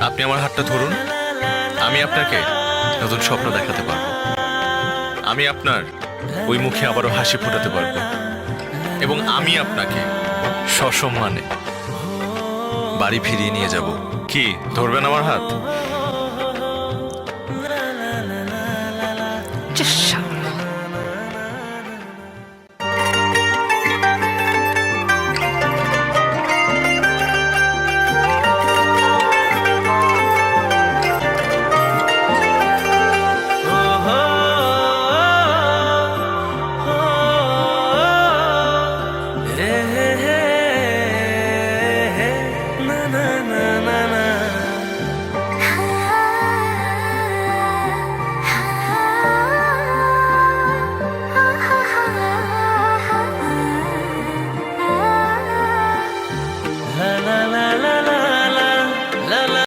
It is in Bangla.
আপনি আমার হাতটা ধরুন, আমি আপনাকে নতুন স্বপ্ন দেখাতে পারবো। আমি আপনার ওই মুখে আবারও হাসি ফোটাতে পারবো, এবং আমি আপনাকে সসম্মানে বাড়ি ফিরিয়ে নিয়ে যাব। কি ধরবেন আমার হাত? চুপ,